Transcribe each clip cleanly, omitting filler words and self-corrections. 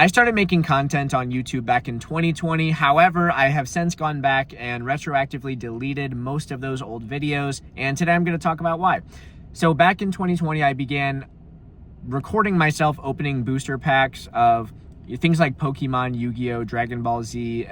I started making content on YouTube back in 2020. However, I have since gone back and retroactively deleted most of those old videos. And today I'm going to talk about why. So back in 2020, I began recording myself opening booster packs of things like Pokemon, Yu-Gi-Oh, Dragon Ball Z,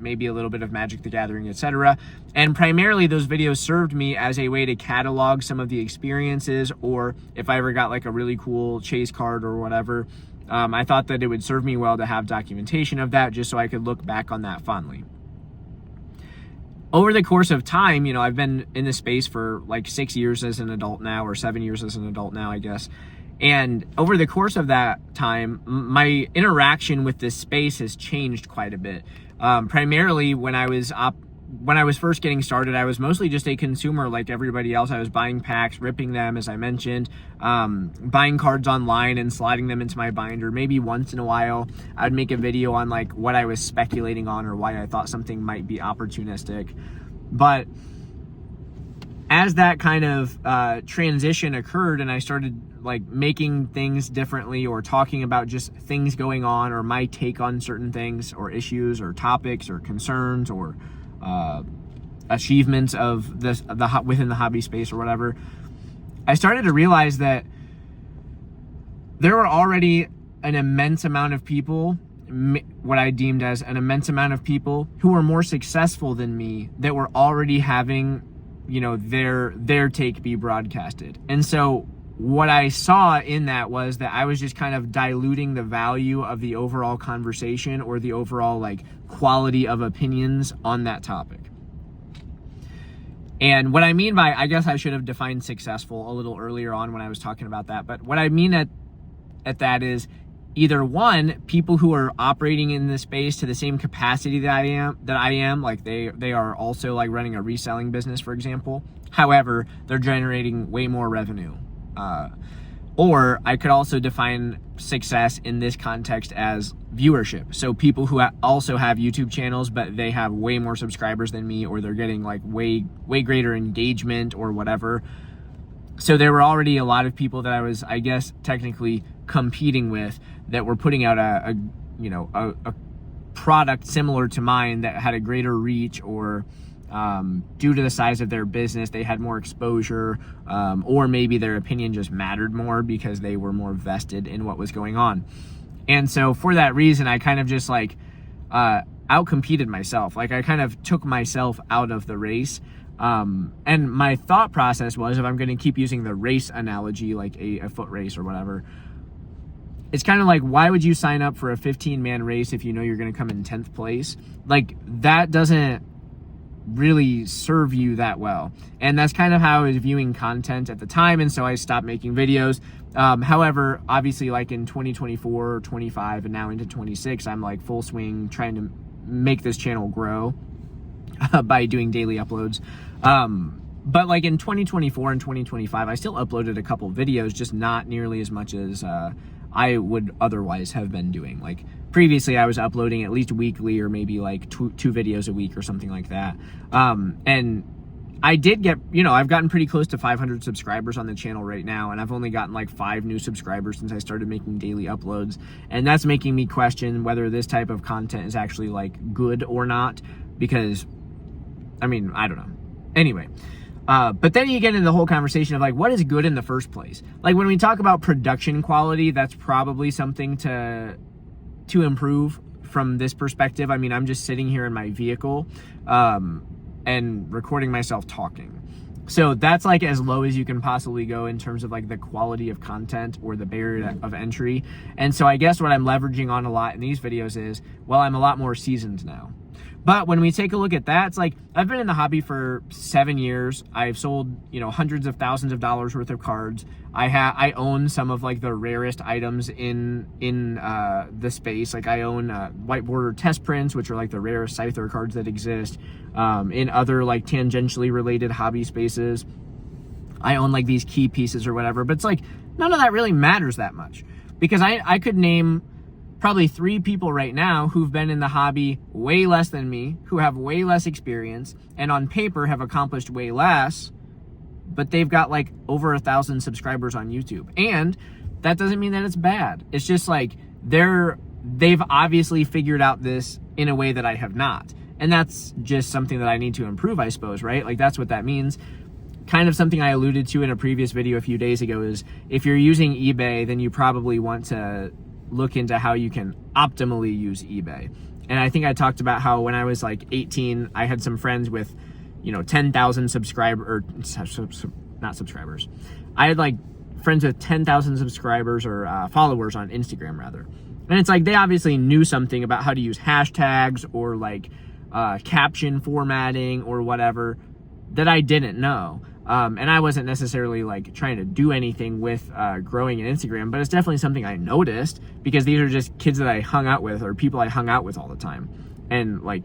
maybe a little bit of Magic the Gathering, etc. And primarily those videos served me as a way to catalog some of the experiences, or if I ever got like a really cool chase card or whatever, I thought that it would serve me well to have documentation of that just so I could look back on that fondly. Over the course of time, I've been in this space for like 6 years as an adult now, or 7 years as an adult now, I guess. And over the course of that time, my interaction with this space has changed quite a bit. Primarily when I was first getting started, I was mostly just a consumer like everybody else. I was buying packs, ripping them, as I mentioned, buying cards online and sliding them into my binder. Maybe once in a while, I'd make a video on like what I was speculating on or why I thought something might be opportunistic. But as that kind of transition occurred and I started like making things differently or talking about just things going on or my take on certain things or issues or topics or concerns or achievements of within the hobby space or whatever, I started to realize that there were already an immense amount of people, what I deemed as an immense amount of people who were more successful than me that were already having their take be broadcasted. And so what I saw in that was that I was just kind of diluting the value of the overall conversation or the overall like quality of opinions on that topic. And what I mean by, I guess I should have defined successful a little earlier on when I was talking about that, but what I mean at that is either one, people who are operating in this space to the same capacity that I am, like they are also like running a reselling business, for example. However, they're generating way more revenue. Or I could also define success in this context as viewership. So people who also have YouTube channels, but they have way more subscribers than me, or they're getting like way greater engagement or whatever. So there were already a lot of people that I was, I guess, technically competing with that were putting out a product similar to mine that had a greater reach, or due to the size of their business, they had more exposure, or maybe their opinion just mattered more because they were more vested in what was going on. And so for that reason, I kind of just like outcompeted myself. Like I kind of took myself out of the race. And my thought process was, if I'm going to keep using the race analogy, like a foot race or whatever, it's kind of like, why would you sign up for a 15-man race if you know you're going to come in 10th place? Like that doesn't really serve you that well. And that's kind of how I was viewing content at the time. And so I stopped making videos. However, obviously like in 2024, 25, and now into 26, I'm like full swing trying to make this channel grow by doing daily uploads. But like in 2024 and 2025, I still uploaded a couple videos, just not nearly as much as I would otherwise have been doing. Like previously I was uploading at least weekly, or maybe like two videos a week or something like that. And I did get, I've gotten pretty close to 500 subscribers on the channel right now, and I've only gotten like 5 new subscribers since I started making daily uploads. And that's making me question whether this type of content is actually like good or not, because I don't know. Anyway, but then you get into the whole conversation of like, what is good in the first place? Like when we talk about production quality, that's probably something to improve from this perspective. I'm just sitting here in my vehicle and recording myself talking. So that's like as low as you can possibly go in terms of like the quality of content or the barrier of entry. And so I guess what I'm leveraging on a lot in these videos is, well, I'm a lot more seasoned now. But when we take a look at that, it's like, I've been in the hobby for 7 years. I've sold, hundreds of thousands of dollars worth of cards. I own some of like the rarest items in the space. Like I own white border test prints, which are like the rarest Scyther cards that exist. In other like tangentially related hobby spaces, I own like these key pieces or whatever. But it's like, none of that really matters that much, because I could name probably 3 people right now who've been in the hobby way less than me, who have way less experience, and on paper have accomplished way less, but they've got like over 1,000 subscribers on YouTube. And that doesn't mean that it's bad. It's just like their they've obviously figured out this in a way that I have not. And that's just something that I need to improve, I suppose, right? Like, that's what that means. Kind of something I alluded to in a previous video a few days ago is if you're using eBay, then you probably want to look into how you can optimally use eBay. And I think I talked about how when I was like 18, I had some friends with, 10,000 subscribers, or not subscribers. I had like friends with 10,000 subscribers or followers on Instagram, rather. And it's like they obviously knew something about how to use hashtags or like caption formatting or whatever that I didn't know. And I wasn't necessarily like trying to do anything with growing an Instagram, but it's definitely something I noticed because these are just kids that I hung out with or people I hung out with all the time. And like,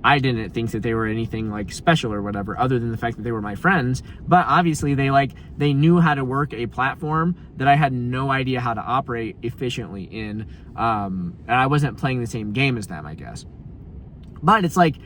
I didn't think that they were anything like special or whatever, other than the fact that they were my friends. But obviously they knew how to work a platform that I had no idea how to operate efficiently in. And I wasn't playing the same game as them, I guess. But it's like,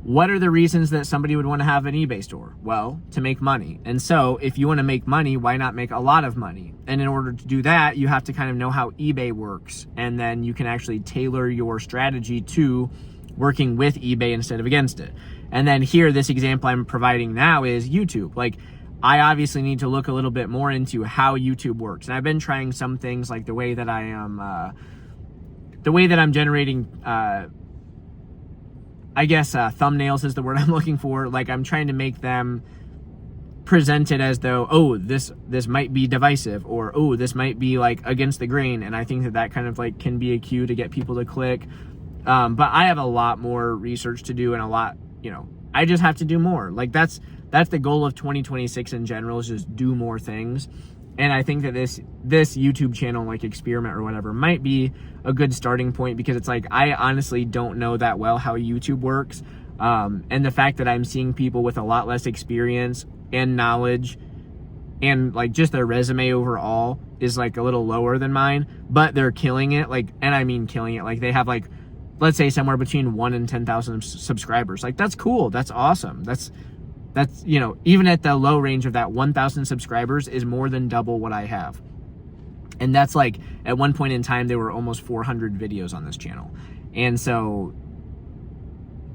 what are the reasons that somebody would want to have an eBay store? Well, to make money. And so if you want to make money, why not make a lot of money? And in order to do that, you have to kind of know how eBay works. And then you can actually tailor your strategy to working with eBay instead of against it. And then here, this example I'm providing now is YouTube. Like, I obviously need to look a little bit more into how YouTube works. And I've been trying some things like the way that I'm generating, thumbnails is the word I'm looking for. Like, I'm trying to make them presented as though, oh, this might be divisive, or oh, this might be like against the grain. And I think that kind of like can be a cue to get people to click. But I have a lot more research to do and a lot, I just have to do more. Like, that's the goal of 2026 in general, is just do more things. And I think that this YouTube channel, like experiment or whatever, might be a good starting point, because it's like, I honestly don't know that well how YouTube works. And the fact that I'm seeing people with a lot less experience and knowledge and like just their resume overall is like a little lower than mine, but they're killing it. Like, and I mean killing it. Like, they have like, let's say somewhere between 1 and 10,000 subscribers. Like, that's cool. That's awesome. That's, even at the low range of that, 1,000 subscribers is more than double what I have. And that's like, at one point in time, there were almost 400 videos on this channel. And so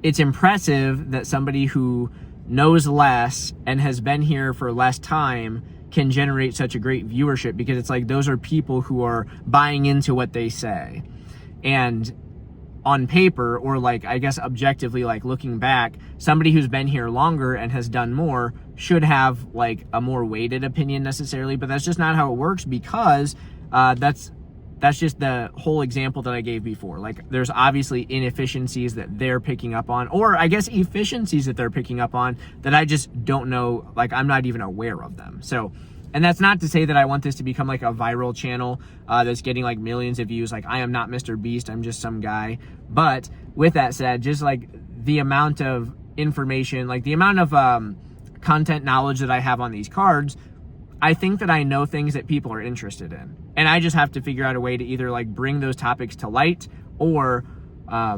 it's impressive that somebody who knows less and has been here for less time can generate such a great viewership, because it's like, those are people who are buying into what they say. And on paper, or like, I guess objectively, like looking back, somebody who's been here longer and has done more should have like a more weighted opinion necessarily, but that's just not how it works, because that's just the whole example that I gave before. Like, there's obviously inefficiencies that they're picking up on, or I guess efficiencies that they're picking up on that I just don't know, like I'm not even aware of them. So, and that's not to say that I want this to become like a viral channel that's getting like millions of views. Like, I am not Mr. Beast, I'm just some guy. But with that said, just like the amount of information, like the amount of content knowledge that I have on these cards, I think that I know things that people are interested in. And I just have to figure out a way to either like bring those topics to light, or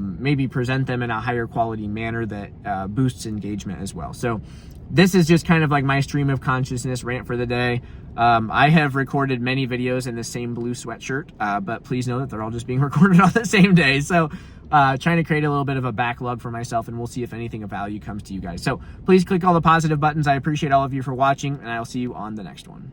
maybe present them in a higher quality manner that boosts engagement as well. So this is just kind of like my stream of consciousness rant for the day. I have recorded many videos in the same blue sweatshirt, but please know that they're all just being recorded on the same day. So trying to create a little bit of a backlog for myself, and we'll see if anything of value comes to you guys. So please click all the positive buttons. I appreciate all of you for watching, and I'll see you on the next one.